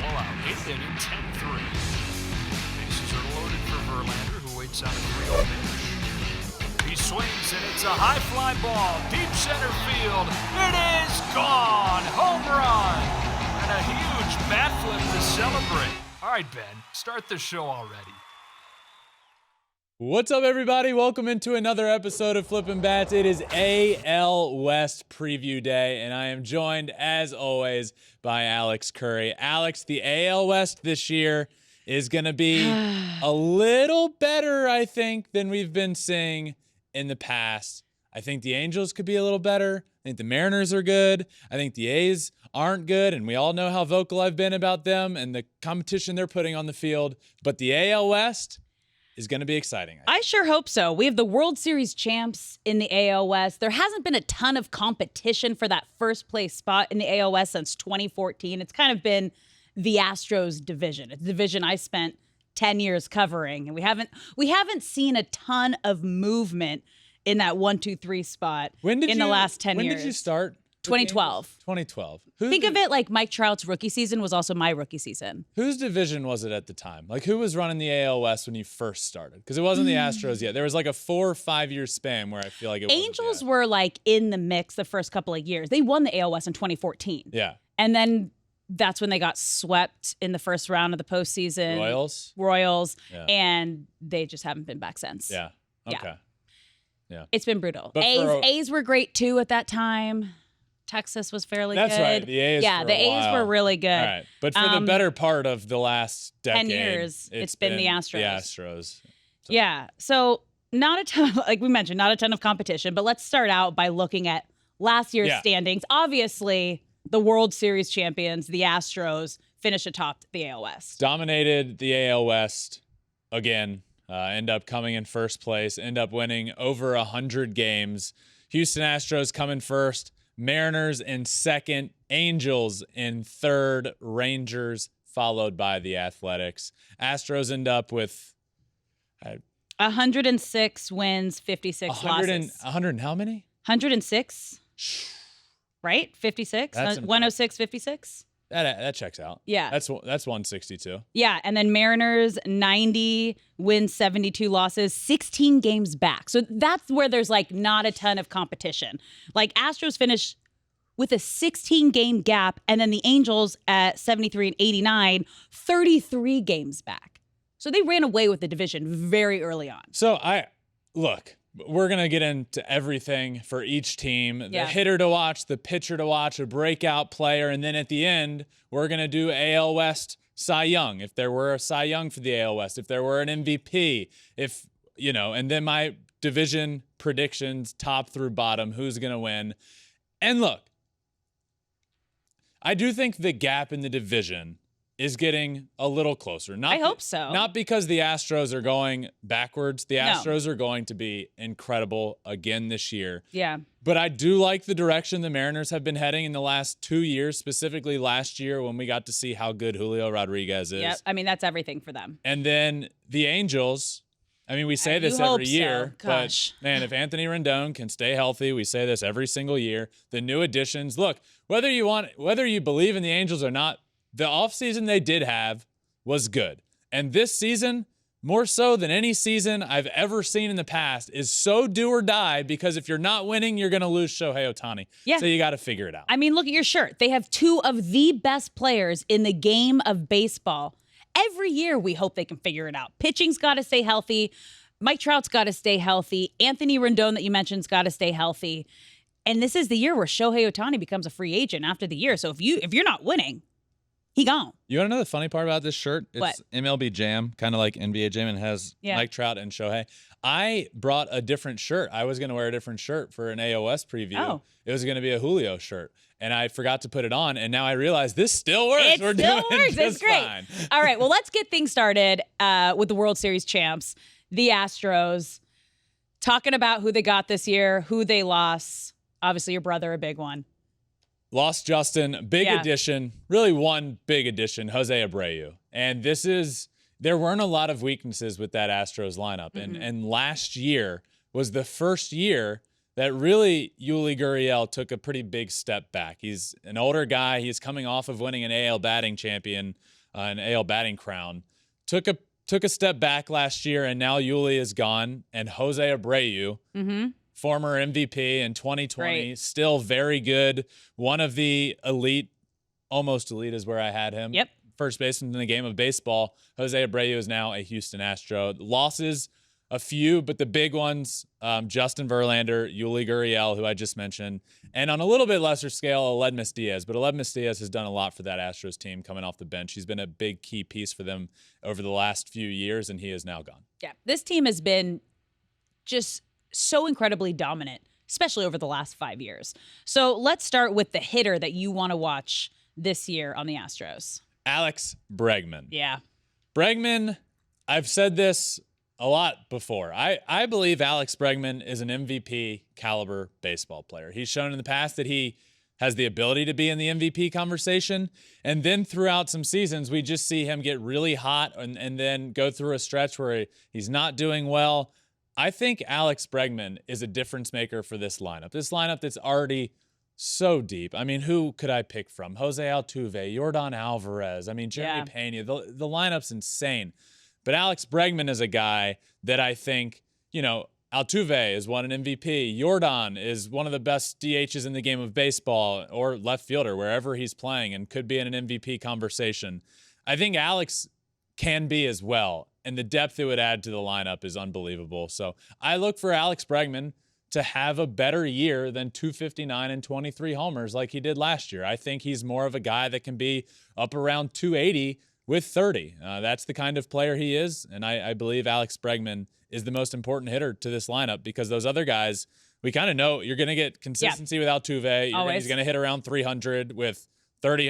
double out. 8th inning, 10-3. Bases are loaded for Verlander, who waits on a 3-0 pitch. He swings, and it's a high fly ball, deep center field. It is gone! Home run! And a huge bat flip to celebrate. All right, Ben, start the show already. What's up, everybody? Welcome into another episode of Flippin Bats. It is AL West preview day, and I am joined, as always, by Alex Curry. Alex, the AL West this year is going to be a little better, I think, than we've been seeing in the past. I think the Angels could be a little better. I think the Mariners are good. I think the A's aren't good, and we all know how vocal I've been about them and the competition they're putting on the field. But the AL West is going to be exciting. I sure hope so. We have the World Series champs in the AL West. There hasn't been a ton of competition for that first place spot in the AL West since 2014. It's kind of been the Astros division. It's a division I spent 10 years covering, and we haven't seen a ton of movement in that 1, 2, 3 spot the last 10 years. When did you start? 2012. 2012. Think of it like Mike Trout's rookie season was also my rookie season. Whose division was it at the time? Like, who was running the AL West when you first started? Because it wasn't the Astros yet. There was like a 4 or 5 year span where I feel like it was. Angels were like in the mix the first couple of years. They won the AL West in 2014. Yeah. And then that's when they got swept in the first round of the postseason. Royals. Yeah. And they just haven't been back since. Yeah. Okay. Yeah. It's been brutal. A's were great too at that time. Texas was fairly good. That's right. The A's. Yeah, the A's were really good. All right. But for the better part of the last decade, 10 years, it's been the Astros. The Astros. So. Yeah. So not a ton, like we mentioned, not a ton of competition. But let's start out by looking at last year's standings. Obviously, the World Series champions, the Astros, finished atop the AL West. Dominated the AL West again. End up coming in first place. End up winning over 100 games. Houston Astros come in first. Mariners in second, Angels in third, Rangers followed by the Athletics. Astros end up with 106 wins, 56 losses. 100 and how many? 106. Right? 56? 106, 56? That checks out. Yeah. That's 162. Yeah, and then Mariners 90 wins, 72 losses, 16 games back. So that's where there's like not a ton of competition. Like Astros finish with a 16-game gap, and then the Angels at 73 and 89, 33 games back. So they ran away with the division very early on. So we're going to get into everything for each team. The hitter to watch, the pitcher to watch, a breakout player. And then at the end, we're going to do AL West Cy Young. If there were a Cy Young for the AL West, if there were an MVP, and then my division predictions, top through bottom, who's going to win. And look, I do think the gap in the division is getting a little closer. I hope so. Not because the Astros are going backwards. The Astros are going to be incredible again this year. Yeah. But I do like the direction the Mariners have been heading in the last 2 years, specifically last year when we got to see how good Julio Rodriguez is. Yep. I mean, that's everything for them. And then the Angels, I mean, we say this every year, but man, if Anthony Rendon can stay healthy, we say this every single year. The new additions, look, whether you believe in the Angels or not, the offseason they did have was good. And this season, more so than any season I've ever seen in the past, is so do or die, because if you're not winning, you're going to lose Shohei Ohtani. Yeah. So you got to figure it out. I mean, look at your shirt. They have 2 of the best players in the game of baseball. Every year we hope they can figure it out. Pitching's got to stay healthy. Mike Trout's got to stay healthy. Anthony Rendon that you mentioned's got to stay healthy. And this is the year where Shohei Ohtani becomes a free agent after the year. So if you're not winning, he gone. You want to know the funny part about this shirt? It's what? MLB Jam, kind of like NBA Jam, and has Mike Trout and Shohei. I brought a different shirt. I was going to wear a different shirt for an AOS preview. Oh. It was going to be a Julio shirt, and I forgot to put it on, and now I realize this still works. It still works. It's great. Fine. All right, well, let's get things started with the World Series champs, the Astros, talking about who they got this year, who they lost. Obviously, your brother, a big one. Lost Justin, big addition, really one big addition, Jose Abreu. And there weren't a lot of weaknesses with that Astros lineup. And last year was the first year that really Yuli Gurriel took a pretty big step back. He's an older guy. He's coming off of winning an AL batting champion, an AL batting crown. Took a step back last year, and now Yuli is gone. And Jose Abreu, former MVP in 2020, still very good. One of the elite, almost elite is where I had him. Yep. First baseman in the game of baseball. Jose Abreu is now a Houston Astro. Losses, a few, but the big ones, Justin Verlander, Yuli Gurriel, who I just mentioned, and on a little bit lesser scale, Aledmys Diaz. But Aledmys Diaz has done a lot for that Astros team coming off the bench. He's been a big key piece for them over the last few years, and he is now gone. Yeah, this team has been just so incredibly dominant, especially over the last 5 years. So let's start with the hitter that you want to watch this year on the Astros. Alex Bregman. Yeah. Bregman, I've said this a lot before. I believe Alex Bregman is an MVP caliber baseball player. He's shown in the past that he has the ability to be in the MVP conversation. And then throughout some seasons, we just see him get really hot and then go through a stretch where he's not doing well. I think Alex Bregman is a difference maker for this lineup. This lineup that's already so deep. I mean, who could I pick from? Jose Altuve, Yordan Alvarez. I mean, Jeremy Pena. The lineup's insane. But Alex Bregman is a guy that I think, Altuve has won an MVP. Yordan is one of the best DHs in the game of baseball, or left fielder, wherever he's playing, and could be in an MVP conversation. I think Alex can be as well, and the depth it would add to the lineup is unbelievable. So I look for Alex Bregman to have a better year than 259 and 23 homers like he did last year. I think he's more of a guy that can be up around 280 with 30. That's the kind of player he is, and I believe Alex Bregman is the most important hitter to this lineup, because those other guys, we kind of know you're going to get consistency with Altuve. He's going to hit around 300 with 30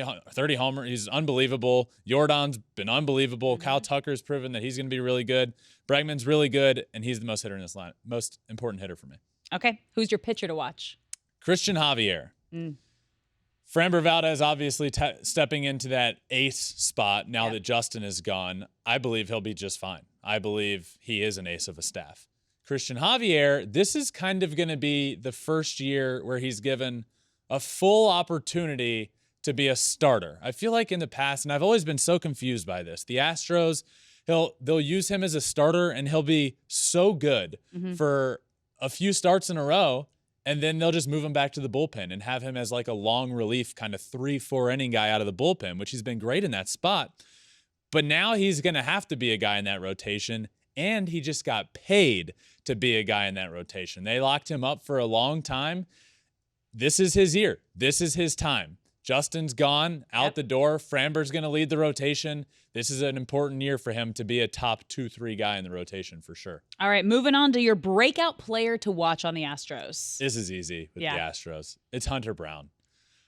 homers. He's unbelievable. Yordan's been unbelievable. Kyle Tucker's proven that he's going to be really good. Bregman's really good, and he's the most hitter in this lineup. Most important hitter for me. Okay. Who's your pitcher to watch? Christian Javier. Framber Valdez obviously stepping into that ace spot now that Justin is gone. I believe he'll be just fine. I believe he is an ace of a staff. Christian Javier, this is kind of going to be the first year where he's given a full opportunity to be a starter. I feel like in the past, and I've always been so confused by this, the Astros, they'll use him as a starter and he'll be so good for a few starts in a row, and then they'll just move him back to the bullpen and have him as like a long relief kind of 3-4 inning guy out of the bullpen, which he's been great in that spot. But now he's going to have to be a guy in that rotation, and he just got paid to be a guy in that rotation. They locked him up for a long time. This is his year. This is his time. Justin's gone, out the door. Framber's going to lead the rotation. This is an important year for him to be a top 2-3 guy in the rotation for sure. All right, moving on to your breakout player to watch on the Astros. This is easy with the Astros. It's Hunter Brown.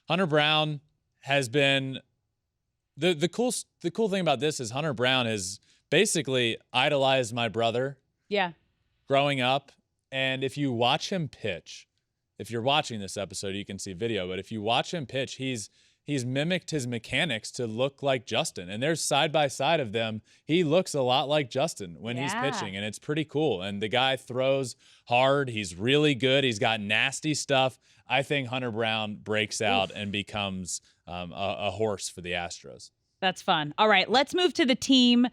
Hunter Brown has been the cool thing about this is Hunter Brown has basically idolized my brother. Yeah. Growing up, and if you watch him pitch, if you're watching this episode, you can see video, but if you watch him pitch, he's mimicked his mechanics to look like Justin. And there's side by side of them. He looks a lot like Justin when he's pitching, and it's pretty cool. And the guy throws hard. He's really good. He's got nasty stuff. I think Hunter Brown breaks out and becomes a horse for the Astros. That's fun. All right, let's move to the team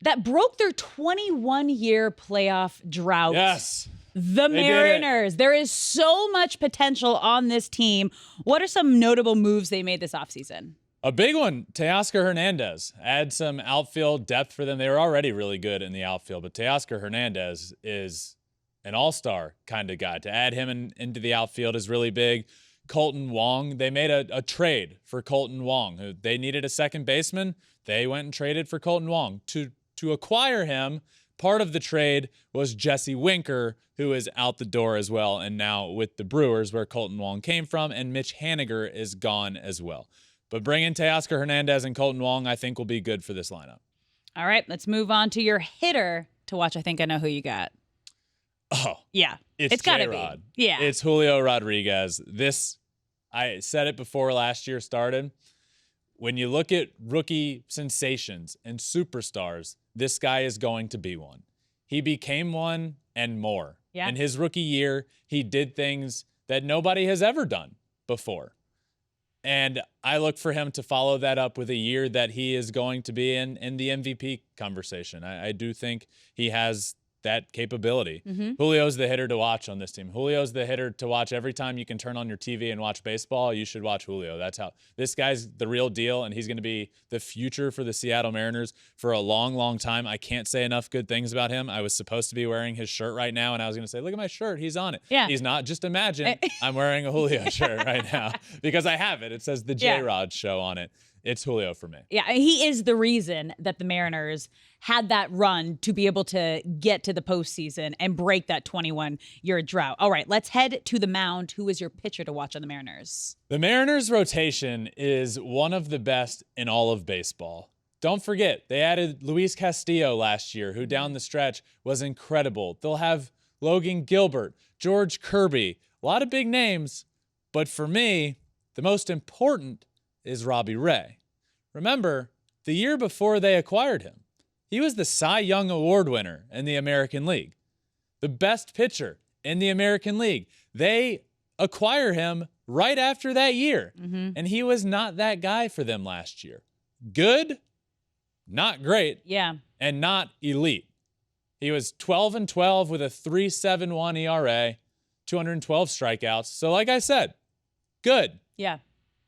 that broke their 21-year playoff drought. Yes. The Mariners. There is so much potential on this team. What are some notable moves they made this offseason? A big one, Teoscar Hernandez. Add some outfield depth for them. They were already really good in the outfield, but Teoscar Hernandez is an all-star kind of guy. To add him into the outfield is really big. Colton Wong, they made a trade for Colton Wong. They needed a second baseman. They went and traded for Colton Wong. To acquire him, part of the trade was Jesse Winker, who is out the door as well, and now with the Brewers, where Colton Wong came from, and Mitch Haniger is gone as well. But bringing Teoscar Hernandez and Colton Wong, I think, will be good for this lineup. All right, let's move on to your hitter to watch. I think I know who you got. Oh. Yeah. It's got to J-Rod. be. Yeah. It's Julio Rodriguez. I said it before last year started. When you look at rookie sensations and superstars, this guy is going to be one. He became one and more Yeah. In his rookie year, he did things that nobody has ever done before. And I look for him to follow that up with a year that he is going to be in the MVP conversation. I do think he has that capability. Julio's the hitter to watch on this team. Julio's the hitter to watch every time you can turn on your TV and watch baseball. You should watch Julio. That's how this guy's the real deal, and he's going to be the future for the Seattle Mariners for a long, long time. I can't say enough good things about him. I was supposed to be wearing his shirt right now, and I was going to say, look at my shirt. He's on it. Yeah. He's not. Just imagine I'm wearing a Julio shirt right now because I have it. It says the J-Rod Show on it. It's Julio for me. Yeah, he is the reason that the Mariners had that run to be able to get to the postseason and break that 21-year drought. All right, let's head to the mound. Who is your pitcher to watch on the Mariners? The Mariners' rotation is one of the best in all of baseball. Don't forget, they added Luis Castillo last year, who down the stretch was incredible. They'll have Logan Gilbert, George Kirby, a lot of big names. But for me, the most important is Robbie Ray. Remember, the year before they acquired him, he was the Cy Young Award winner in the American League, the best pitcher in the American League. They acquire him right after that year, and he was not that guy for them last year. Good, not great, and not elite. He was 12-12 with a 3.71 ERA, 212 strikeouts. So like I said, good. Yeah.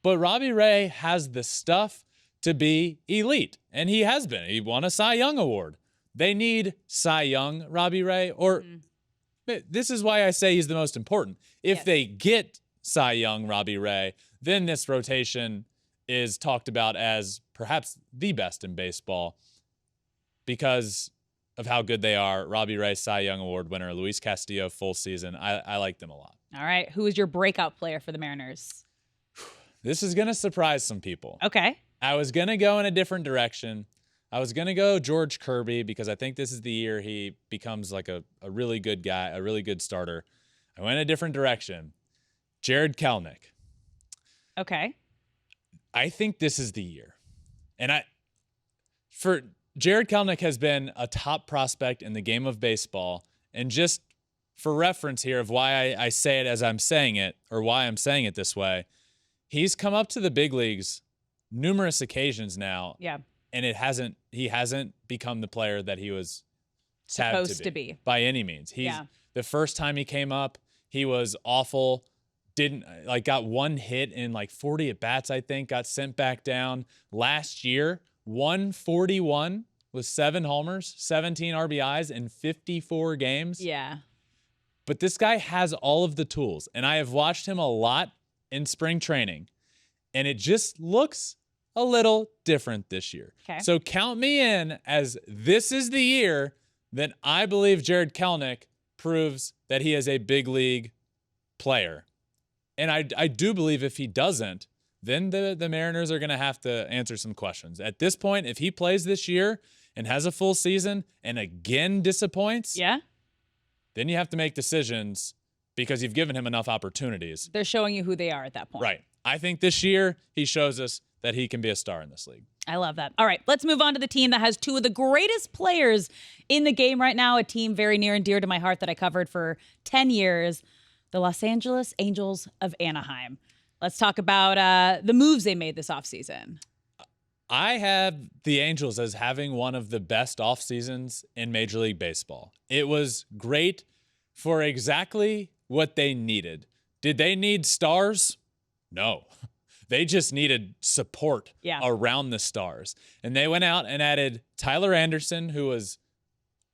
But Robbie Ray has the stuff to be elite, and he has been. He won a Cy Young Award. They need Cy Young Robbie Ray, or this is why I say he's the most important. If they get Cy Young Robbie Ray, then this rotation is talked about as perhaps the best in baseball because of how good they are. Robbie Ray, Cy Young Award winner, Luis Castillo, full season. I like them a lot. All right, who is your breakout player for the Mariners? This is going to surprise some people. Okay. I was going to go in a different direction. I was going to go George Kirby because I think this is the year he becomes like a really good guy, a really good starter. I went a different direction. Jared Kelenic. Okay. I think this is the year. And for Jared Kelenic has been a top prospect in the game of baseball. And just for reference here of why I say it as I'm saying it, or why I'm saying it this way, he's come up to the big leagues numerous occasions now. Yeah. And he hasn't become the player that he was supposed to be by any means. The first time he came up, he was awful. Got one hit in 40 at bats, I think, got sent back down. Last year, 141 with 7 homers, 17 RBIs in 54 games. Yeah. But this guy has all of the tools, and I have watched him a lot in spring training, and it just looks a little different this year. Okay. So count me in as this is the year that I believe Jared Kelenic proves that he is a big league player. And I do believe if he doesn't, then the Mariners are going to have to answer some questions. At this point, if he plays this year and has a full season and again disappoints, then you have to make decisions because you've given him enough opportunities. They're showing you who they are at that point. Right. I think this year he shows us that he can be a star in this league. I love that. All right, let's move on to the team that has 2 of the greatest players in the game right now, a team very near and dear to my heart that I covered for 10 years, the Los Angeles Angels of Anaheim. Let's talk about the moves they made this offseason. I have the Angels as having one of the best off seasons in Major League Baseball. It was great for exactly what they needed. Did they need stars? No. They just needed support around the stars. And they went out and added Tyler Anderson, who was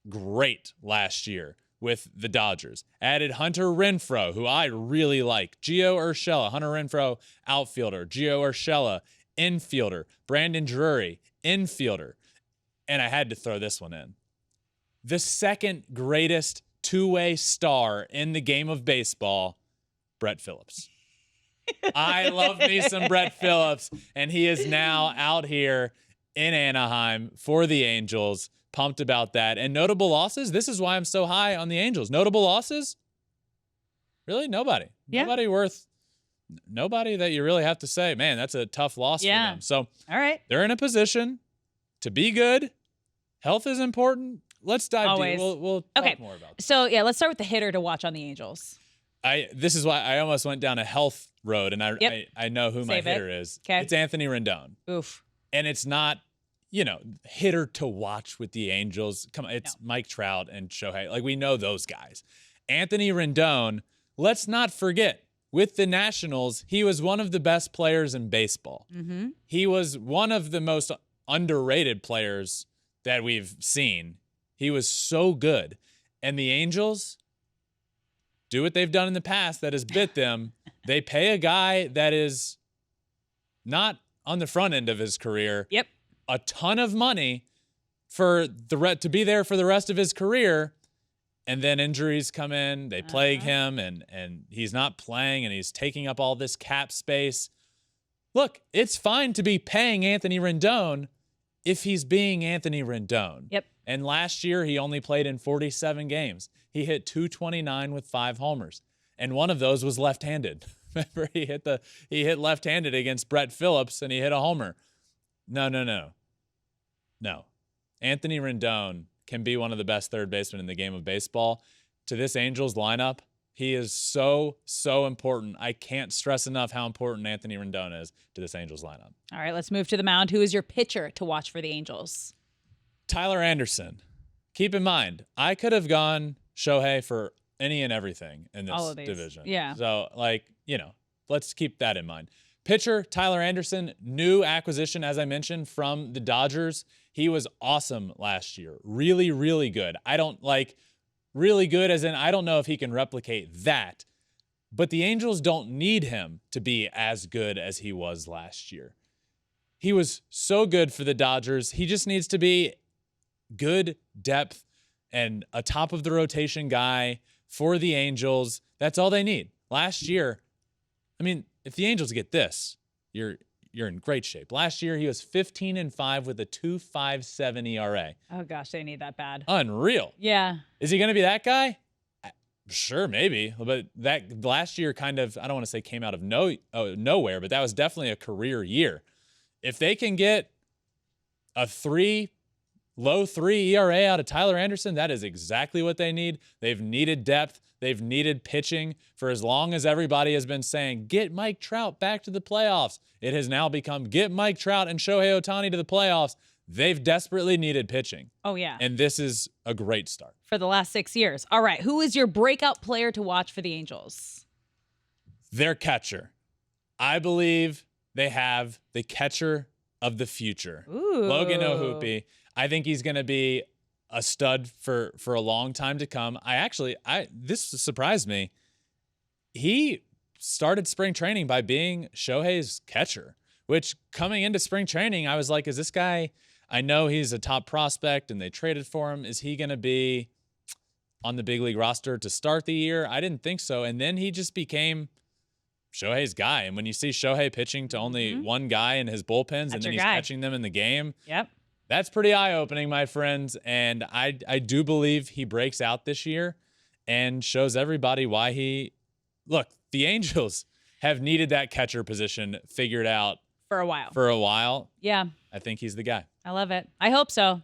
great last year with the Dodgers. Added Hunter Renfroe, who I really like. Gio Urshela, Hunter Renfroe, outfielder. Gio Urshela, infielder. Brandon Drury, infielder. And I had to throw this one in. The second greatest two-way star in the game of baseball, Brett Phillips. I love me some Brett Phillips, and he is now out here in Anaheim for the Angels. Pumped about that. And notable losses, this is why I'm so high on the Angels. Notable losses? Really? Nobody. Yeah. Nobody that you really have to say, man, that's a tough loss for them. So all right, they're in a position to be good. Health is important. let's dive Always. deep. We'll Okay. talk more about this. So, yeah, let's start with the hitter to watch on the Angels. This is why I almost went down a health road, and Yep. I know who my Save it. hitter is. 'Kay. It's Anthony Rendon. Oof. And it's not, hitter to watch with the Angels. Come on, it's Mike Trout and Shohei. Like, we know those guys. Anthony Rendon, let's not forget, with the Nationals, he was one of the best players in baseball. Mm-hmm. He was one of the most underrated players that we've seen. He was so good. And the Angels do what they've done in the past that has bit them. They pay a guy that is not on the front end of his career Yep. a ton of money for to be there for the rest of his career, and then injuries come in, they plague him, and he's not playing, and he's taking up all this cap space. Look, it's fine to be paying Anthony Rendon if he's being Anthony Rendon. Yep. And last year, he only played in 47 games. He hit .229 with 5 homers, and one of those was left-handed. Remember, he hit left-handed against Brett Phillips, and he hit a homer. No. Anthony Rendon can be one of the best third basemen in the game of baseball. To this Angels lineup, he is so important. I can't stress enough how important Anthony Rendon is to this Angels lineup. All right, let's move to the mound. Who is your pitcher to watch for the Angels? Tyler Anderson. Keep in mind, I could have gone Shohei for any and everything in All this of these. division. Yeah. So, let's keep that in mind. Pitcher, Tyler Anderson, new acquisition, as I mentioned, from the Dodgers. He was awesome last year. Really, really good. Really good as in I don't know if he can replicate that. But the Angels don't need him to be as good as he was last year. He was so good for the Dodgers. He just needs to be good depth and a top of the rotation guy for the Angels. That's all they need. Last year, if the Angels get this, you're in great shape. Last year, he was 15-5 with a 2.57 ERA. Oh, gosh, they need that bad. Unreal. Yeah. Is he going to be that guy? Sure, maybe. But that last year kind of, I don't want to say came out of nowhere, but that was definitely a career year. If they can get a low 3 ERA out of Tyler Anderson, that is exactly what they need. They've needed depth. They've needed pitching for as long as everybody has been saying, get Mike Trout back to the playoffs. It has now become, get Mike Trout and Shohei Ohtani to the playoffs. They've desperately needed pitching. Oh, yeah. And this is a great start. For the last 6 years. All right, who is your breakout player to watch for the Angels? Their catcher. I believe they have the catcher of the future. Ooh. Logan Ohoopie. I think he's going to be a stud for a long time to come. This surprised me. He started spring training by being Shohei's catcher, which coming into spring training, I was like, is this guy, I know he's a top prospect and they traded for him. Is he going to be on the big league roster to start the year? I didn't think so. And then he just became Shohei's guy. And when you see Shohei pitching to only one guy in his bullpens and then he's catching them in the game. Yep. That's pretty eye-opening, my friends, and I do believe he breaks out this year and shows everybody why look, the Angels have needed that catcher position figured out For a while. Yeah. I think he's the guy. I love it. I hope so.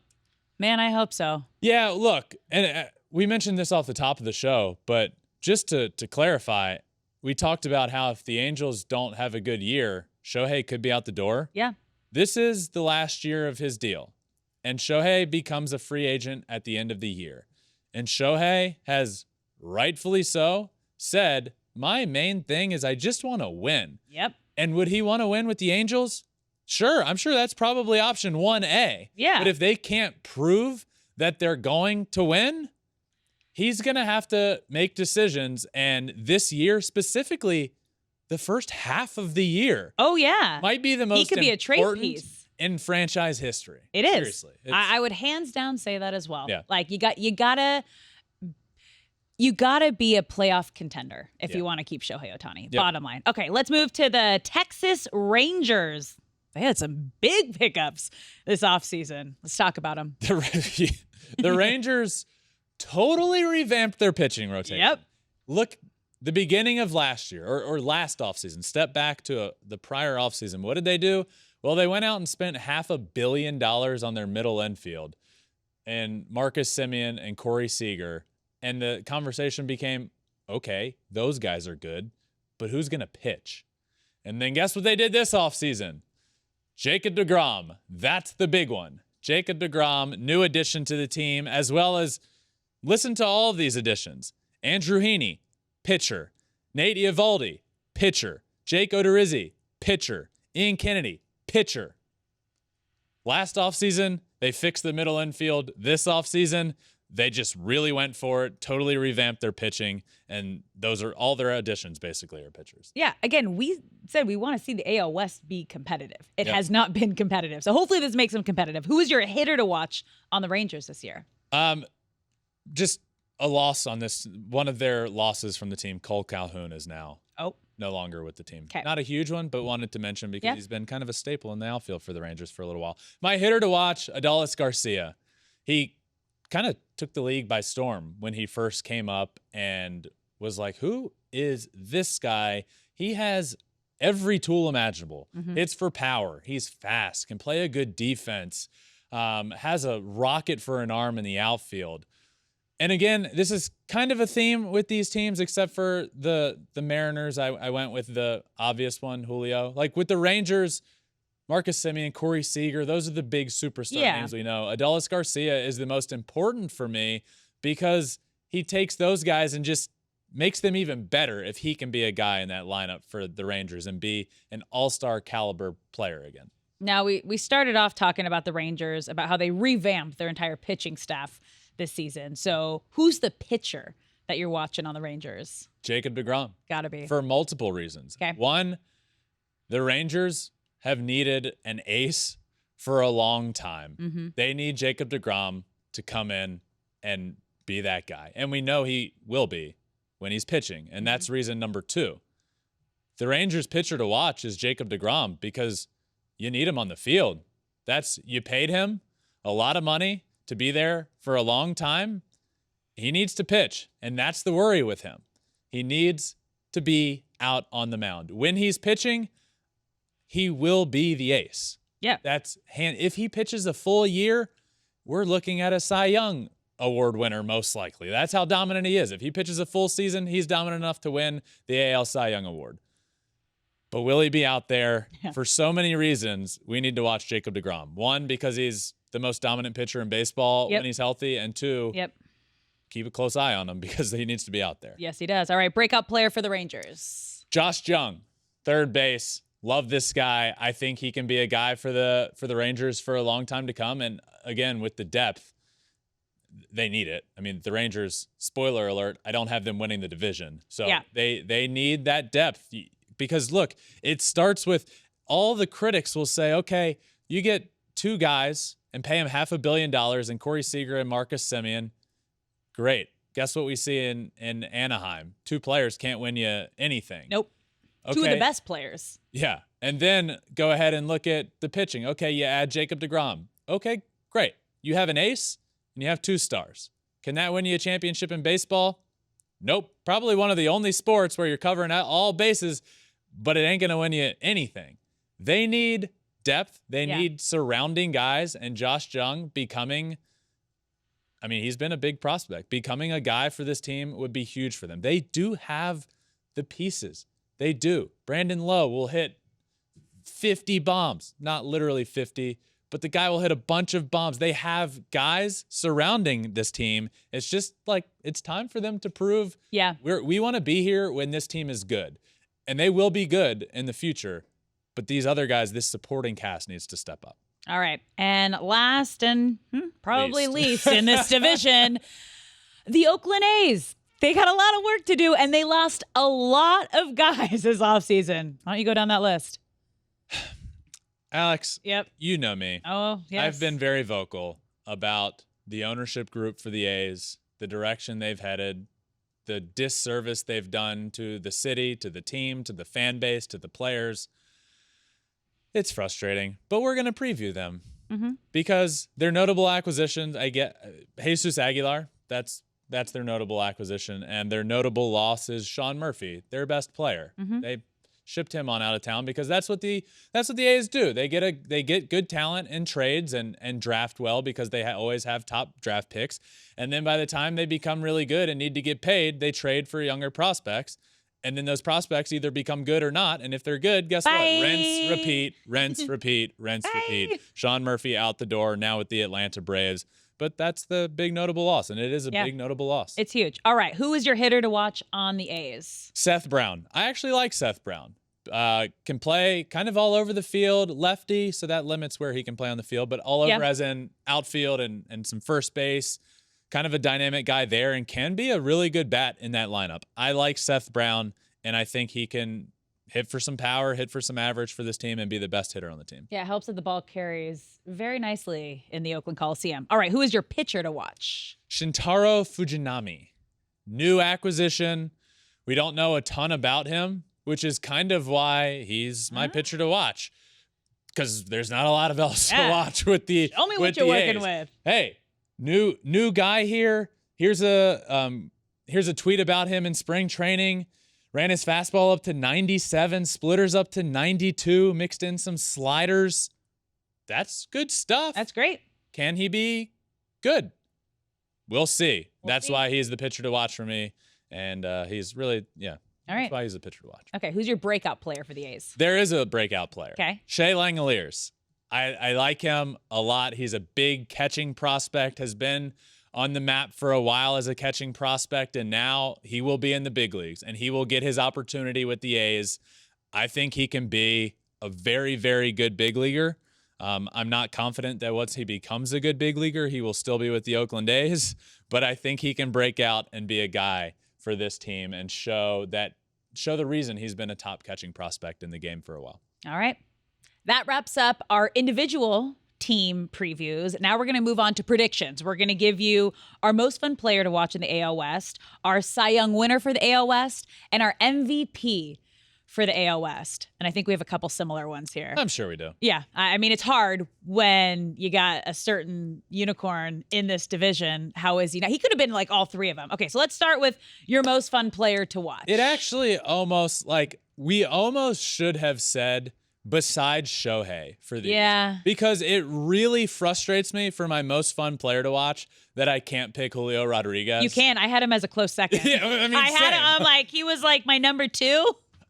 Man, I hope so. Yeah, look, and we mentioned this off the top of the show, but just to clarify, we talked about how if the Angels don't have a good year, Shohei could be out the door. Yeah. This is the last year of his deal. And Shohei becomes a free agent at the end of the year. And Shohei has, rightfully so, said, my main thing is I just want to win. Yep. And would he want to win with the Angels? Sure. I'm sure that's probably option 1A. Yeah. But if they can't prove that they're going to win, he's going to have to make decisions. And this year, specifically, the first half of the year. Oh, yeah. Might be the most He could be a trade important piece in franchise history. It is. Seriously. I would hands down say that as well. Yeah. Like you gotta be a playoff contender if you want to keep Shohei Ohtani. Yep. Bottom line. Okay, let's move to the Texas Rangers. They had some big pickups this offseason. Let's talk about them. The Rangers totally revamped their pitching rotation. Yep. Look, the beginning of last year or last offseason, step back to the prior offseason. What did they do? Well, they went out and spent $500 million on their middle infield. and Marcus Semien and Corey Seager, and the conversation became, okay, those guys are good, but who's going to pitch? And then guess what they did this offseason? Jacob deGrom. That's the big one. Jacob deGrom, new addition to the team, as well as, listen to all of these additions. Andrew Heaney, pitcher. Nate Eovaldi, pitcher. Jake Odorizzi, pitcher. Ian Kennedy, pitcher. Last offseason, they fixed the middle infield. This offseason, they just really went for it, totally revamped their pitching, and those are all their additions, basically, are pitchers. Yeah, again, we said we want to see the AL West be competitive. It has not been competitive. So hopefully this makes them competitive. Who is your hitter to watch on the Rangers this year? Just a loss on this. One of their losses from the team, Cole Calhoun, is now no longer with the team. Not a huge one, but wanted to mention because he's been kind of a staple in the outfield for the Rangers for a little while. My hitter to watch, Adolis Garcia. He kind of took the league by storm when he first came up and was like, who is this guy? He has every tool imaginable. It's for power. He's fast, can play a good defense, has a rocket for an arm in the outfield. And again, this is kind of a theme with these teams, except for the Mariners. I went with the obvious one, Julio. Like with the Rangers, Marcus Semien, Corey Seager, those are the big superstar names we know. Adolis Garcia is the most important for me because he takes those guys and just makes them even better if he can be a guy in that lineup for the Rangers and be an all-star caliber player again. Now, we started off talking about the Rangers, about how they revamped their entire pitching staff this season. So who's the pitcher that you're watching on the Rangers? Jacob deGrom. Gotta be. For multiple reasons. Okay. One, the Rangers have needed an ace for a long time. They need Jacob deGrom to come in and be that guy. And we know he will be when he's pitching. And that's reason number two. The Rangers pitcher to watch is Jacob deGrom because you need him on the field. You paid him a lot of money to be there for a long time. He needs to pitch, and that's the worry with him. He needs to be out on the mound. When he's pitching, he will be the ace. Yeah. If he pitches a full year, we're looking at a Cy Young Award winner most likely. That's how dominant he is. If he pitches a full season, he's dominant enough to win the AL Cy Young Award. But will he be out there? For so many reasons, we need to watch Jacob deGrom. One, because he's the most dominant pitcher in baseball when he's healthy. And two, keep a close eye on him because he needs to be out there. Yes, he does. All right, breakout player for the Rangers. Josh Jung, third base. Love this guy. I think he can be a guy for the Rangers for a long time to come. And again, with the depth, they need it. I mean, the Rangers, spoiler alert, I don't have them winning the division. So they need that depth. Because look, it starts with all the critics will say, okay, you get two guys and pay him $500 million in Corey Seager and Marcus Semien. Great. Guess what we see in Anaheim? Two players can't win you anything. Nope. Okay. Two of the best players. Yeah. And then go ahead and look at the pitching. Okay, you add Jacob deGrom. Okay, great. You have an ace and you have two stars. Can that win you a championship in baseball? Nope. Probably one of the only sports where you're covering all bases, but it ain't going to win you anything. They need depth. They need surrounding guys, and Josh Jung becoming, I mean, he's been a big prospect. Becoming a guy for this team would be huge for them. They do have the pieces. They do. Brandon Lowe will hit 50 bombs. Not literally 50, but the guy will hit a bunch of bombs. They have guys surrounding this team. It's just like it's time for them to prove we want to be here when this team is good. And they will be good in the future. But these other guys, this supporting cast needs to step up. All right. And last and probably least in this division, the Oakland A's. They got a lot of work to do, and they lost a lot of guys this offseason. Why don't you go down that list? Alex, you know me. Oh, yes. I've been very vocal about the ownership group for the A's, the direction they've headed, the disservice they've done to the city, to the team, to the fan base, to the players. It's frustrating, but we're going to preview them because they're notable acquisitions. I get Jesus Aguilar. That's their notable acquisition, and their notable loss is Sean Murphy, their best player. They shipped him on out of town because that's what the A's do. They get good talent in trades and draft well because they always have top draft picks. And then by the time they become really good and need to get paid, they trade for younger prospects. And then those prospects either become good or not. And if they're good, guess what? Rinse, repeat, rinse, repeat, rinse, repeat. Sean Murphy out the door now with the Atlanta Braves. But that's the big notable loss, and it is a big notable loss. It's huge. All right, who is your hitter to watch on the A's? Seth Brown. I actually like Seth Brown. Can play kind of all over the field, lefty, so that limits where he can play on the field, but all over as in outfield and some first base. Kind of a dynamic guy there and can be a really good bat in that lineup. I like Seth Brown, and I think he can hit for some power, hit for some average for this team, and be the best hitter on the team. Yeah, it helps that the ball carries very nicely in the Oakland Coliseum. All right, who is your pitcher to watch? Shintaro Fujinami. New acquisition. We don't know a ton about him, which is kind of why he's my pitcher to watch. Because there's not a lot of else to watch with the Show me what you're working A's. with. Hey, new guy here. Here's a tweet about him in spring training. Ran his fastball up to 97, splitters up to 92, mixed in some sliders. That's good stuff. That's great. Can he be good? We'll see. That's why he's the pitcher to watch for me. And he's really, All right. That's why he's the pitcher to watch. Okay, who's your breakout player for the A's? There is a breakout player. Okay. Shea Langoliers. I like him a lot. He's a big catching prospect, has been on the map for a while as a catching prospect, and now he will be in the big leagues, and he will get his opportunity with the A's. I think he can be a very, very good big leaguer. I'm not confident that once he becomes a good big leaguer, he will still be with the Oakland A's, but I think he can break out and be a guy for this team and show the reason he's been a top catching prospect in the game for a while. All right. That wraps up our individual team previews. Now we're going to move on to predictions. We're going to give you our most fun player to watch in the AL West, our Cy Young winner for the AL West, and our MVP for the AL West. And I think we have a couple similar ones here. I'm sure we do. Yeah. I mean, it's hard when you got a certain unicorn in this division. How is he now? He could have been like all three of them. Okay, so let's start with your most fun player to watch. It actually we almost should have said besides Shohei for these. Yeah. Because it really frustrates me for my most fun player to watch that I can't pick Julio Rodriguez. You can. I had him as a close second. Yeah, I had him he was like my number 2.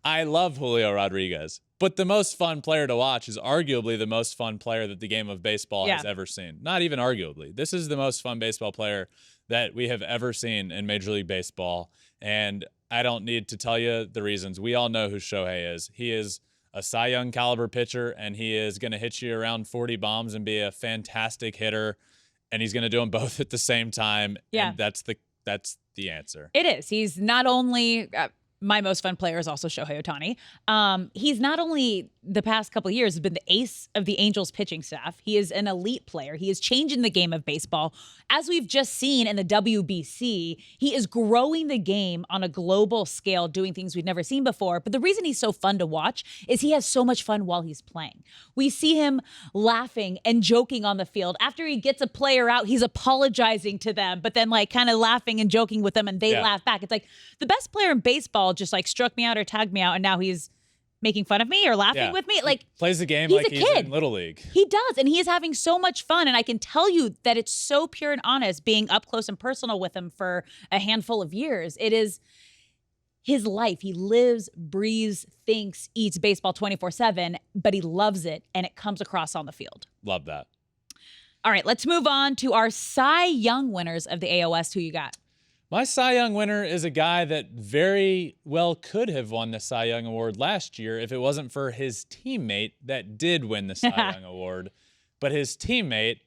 I love Julio Rodriguez. But the most fun player to watch is arguably the most fun player that the game of baseball has ever seen. Not even arguably. This is the most fun baseball player that we have ever seen in Major League Baseball. And I don't need to tell you the reasons. We all know who Shohei is. He is a Cy Young caliber pitcher, and he is going to hit you around 40 bombs and be a fantastic hitter, and he's going to do them both at the same time. Yeah. And that's the answer. It is. He's not only my most fun player is also Shohei Ohtani. He's not only the past couple of years has been the ace of the Angels pitching staff. He is an elite player. He is changing the game of baseball. As we've just seen in the WBC, he is growing the game on a global scale, doing things we've never seen before. But the reason he's so fun to watch is he has so much fun while he's playing. We see him laughing and joking on the field. After he gets a player out, he's apologizing to them, but then kind of laughing and joking with them, and they laugh back. It's like the best player in baseball just struck me out or tagged me out, and now he's making fun of me or laughing with me. Plays the game he's like a he's kid. in Little League. He does, and he is having so much fun, and I can tell you that it's so pure and honest being up close and personal with him for a handful of years. It is his life. He lives, breathes, thinks, eats baseball 24/7, but he loves it, and it comes across on the field. Love that. All right, let's move on to our Cy Young winners of the AL West. Who you got? My Cy Young winner is a guy that very well could have won the Cy Young Award last year if it wasn't for his teammate that did win the Cy Young Award. But his teammate,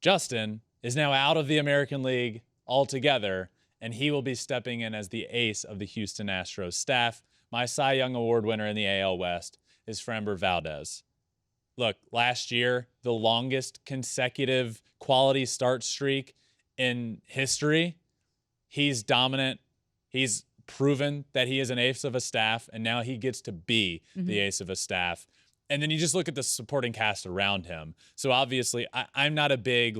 Justin, is now out of the American League altogether, and he will be stepping in as the ace of the Houston Astros staff. My Cy Young Award winner in the AL West is Framber Valdez. Look, last year, the longest consecutive quality start streak in history. He's dominant. He's proven that he is an ace of a staff, and now he gets to be the ace of a staff. And then you just look at the supporting cast around him. So obviously, I'm not a big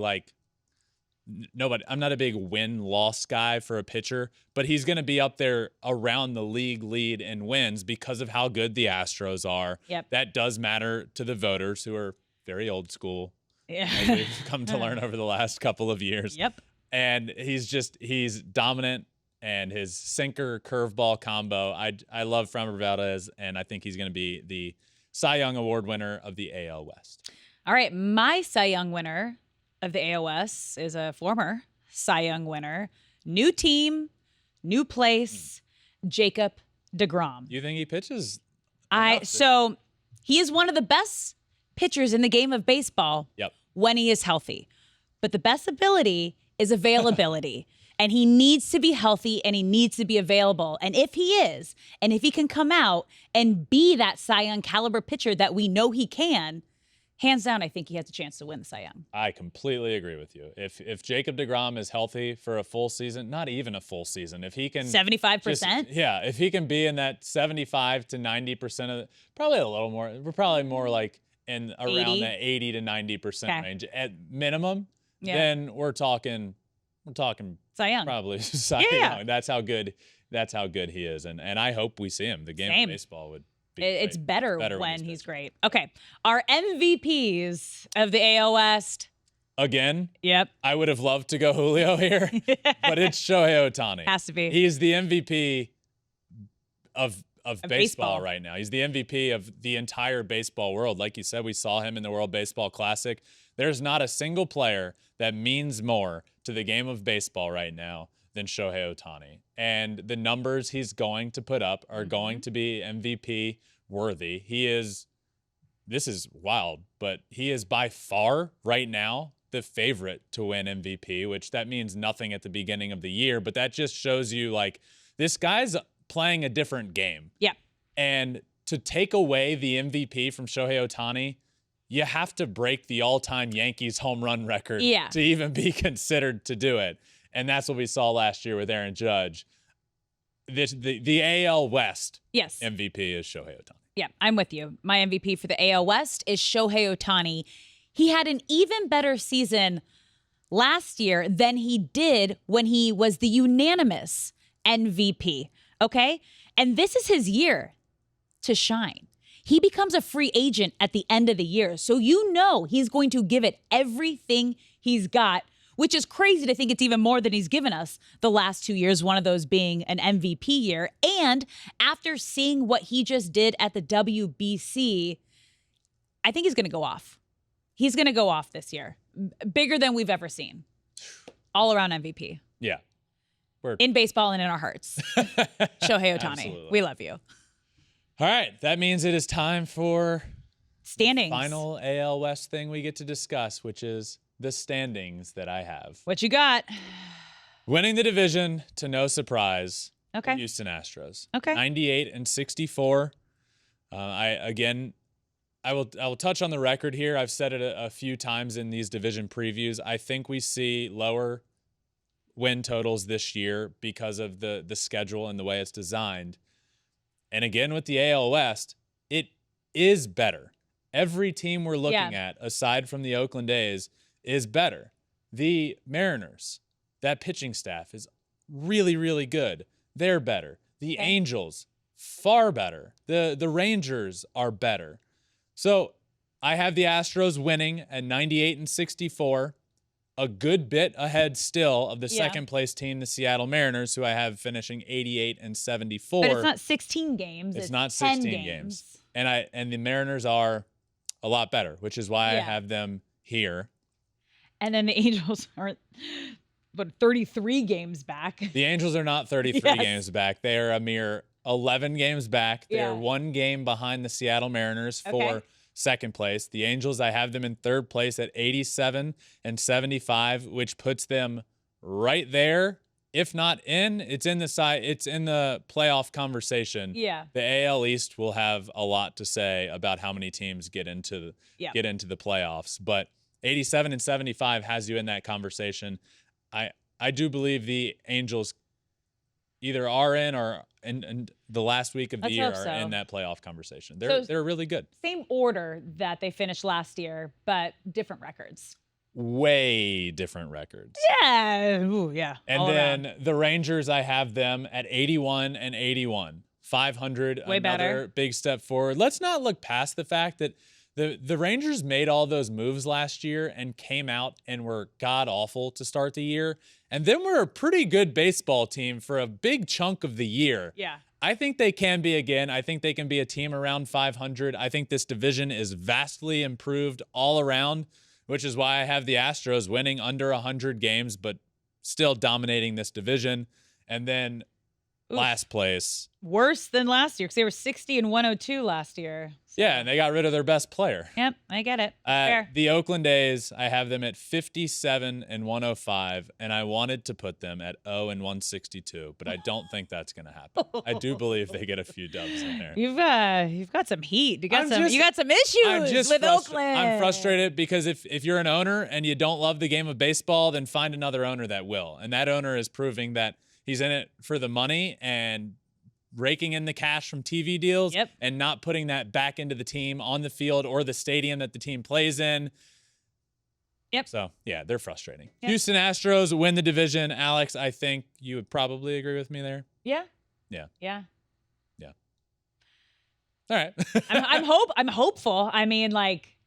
nobody. I'm not a big win-loss guy for a pitcher, but he's going to be up there around the league lead in wins because of how good the Astros are. Yep. That does matter to the voters who are very old school, as we've come to learn over the last couple of years. Yep. And he's dominant, and his sinker curveball combo. I love Framber Valdez, and I think he's going to be the Cy Young Award winner of the AL West. All right, my Cy Young winner of the AOS is a former Cy Young winner. New team, new place, Jacob deGrom. You think he pitches? So he is one of the best pitchers in the game of baseball when he is healthy. But the best ability is availability. And he needs to be healthy and he needs to be available. And if he is, and if he can come out and be that Cy Young caliber pitcher that we know he can, hands down, I think he has a chance to win the Cy Young. I completely agree with you. If Jacob deGrom is healthy for a full season, not even a full season, if he can 75%, if he can be in that 75 to 90% of probably a little more. We're probably more like in around the 80 to 90% range at minimum. Then we're talking Cy Young. Probably Cy Young. That's how good he is, and I hope we see him. The game of baseball would. It's better when he's great. Okay. Our MVPs of the AL West. Again? Yep. I would have loved to go Julio here, but it's Shohei Ohtani. Has to be. He's the MVP of baseball right now. He's the MVP of the entire baseball world. Like you said, we saw him in the World Baseball Classic. There's not a single player that means more to the game of baseball right now than Shohei Ohtani. And the numbers he's going to put up are going to be MVP worthy. This is wild, but he is by far right now the favorite to win MVP, which that means nothing at the beginning of the year, but that just shows you like this guy's playing a different game. Yeah. And to take away the MVP from Shohei Ohtani, you have to break the all-time Yankees home run record to even be considered to do it. And that's what we saw last year with Aaron Judge. The AL West MVP is Shohei Ohtani. Yeah, I'm with you. My MVP for the AL West is Shohei Ohtani. He had an even better season last year than he did when he was the unanimous MVP, okay? And this is his year to shine. He becomes a free agent at the end of the year, so you know he's going to give it everything he's got, which is crazy to think it's even more than he's given us the last 2 years, one of those being an MVP year. And after seeing what he just did at the WBC, I think he's going to go off. He's going to go off this year. Bigger than we've ever seen. All around MVP. Yeah. In baseball and in our hearts. Shohei Ohtani. Absolutely. We love you. All right. That means it is time for standings. The final AL West thing we get to discuss, which is the standings that I have. What you got? Winning the division to no surprise. Okay. Houston Astros. Okay. 98-64. I will touch on the record here. I've said it a few times in these division previews. I think we see lower win totals this year because of the schedule and the way it's designed. And again, with the AL West, it is better. Every team we're looking at, aside from the Oakland A's, is better. The Mariners, that pitching staff is really, really good. They're better. The Angels, far better. The Rangers are better. So I have the Astros winning at 98-64, a good bit ahead still of the second place team, the Seattle Mariners, who I have finishing 88-74. But it's not 16 games. It's not 16 games. And the Mariners are a lot better, which is why I have them here. And then the Angels are 33 games back. The Angels are not 33 games back. They are a mere 11 games back. They are one game behind the Seattle Mariners for second place. The Angels, I have them in third place at 87-75, which puts them right there. If not in, it's in the playoff conversation. Yeah. The AL East will have a lot to say about how many teams get into the playoffs, but 87-75 has you in that conversation. I do believe the Angels either are in or in the last week of the year are in that playoff conversation. They're really good. Same order that they finished last year, but different records. way different records. Yeah. Ooh, yeah. And all then around. the Rangers, I have them at 81 and 81. 500, Way another better. big step forward. Let's not look past the fact that the Rangers made all those moves last year and came out and were god awful to start the year. And then we're a pretty good baseball team for a big chunk of the year. Yeah. I think they can be again. I think they can be a team around 500. I think this division is vastly improved all around, which is why I have the Astros winning under 100 games, but still dominating this division. And then last place. Worse than last year because they were 60 and 102 last year. So. Yeah, and they got rid of their best player. Yep, I get it. Fair. The Oakland A's, I have them at 57 and 105, and I wanted to put them at 0 and 162, but I don't think that's going to happen. I do believe they get a few dubs in there. You've got some heat. You got some issues with Oakland. I'm frustrated because if you're an owner and you don't love the game of baseball, then find another owner that will. And that owner is proving that he's in it for the money and raking in the cash from TV deals and not putting that back into the team on the field or the stadium that the team plays in. Yep. So, yeah, they're frustrating. Houston Astros win the division. Alex, I think you would probably agree with me there. Yeah. Yeah. Yeah. Yeah. All right. I'm hopeful. I mean, like,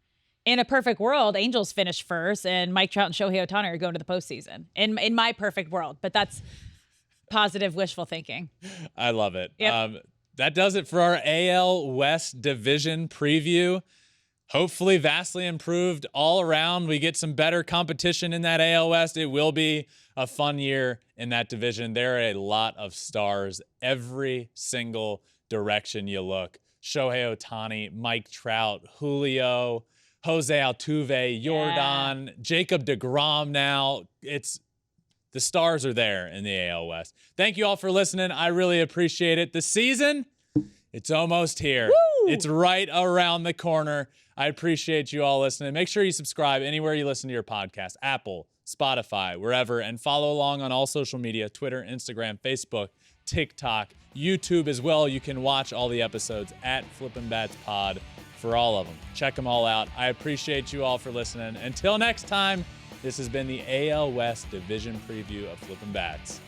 in a perfect world, Angels finish first and Mike Trout and Shohei Ohtani are going to the postseason. In my perfect world. But that's positive wishful thinking. I love it. Yep. That does it for our AL West division preview. Hopefully vastly improved all around. We get some better competition in that AL West. It will be a fun year in that division. There are a lot of stars every single direction you look. Shohei Ohtani, Mike Trout, Julio, Jose Altuve, Yordan, Jacob deGrom now. The stars are there in the AL West. Thank you all for listening. I really appreciate it. The season, it's almost here. Woo! It's right around the corner. I appreciate you all listening. Make sure you subscribe anywhere you listen to your podcast, Apple, Spotify, wherever, and follow along on all social media, Twitter, Instagram, Facebook, TikTok, YouTube as well. You can watch all the episodes at Flippin Bats Pod for all of them. Check them all out. I appreciate you all for listening. Until next time, this has been the AL West Division Preview of Flippin Bats.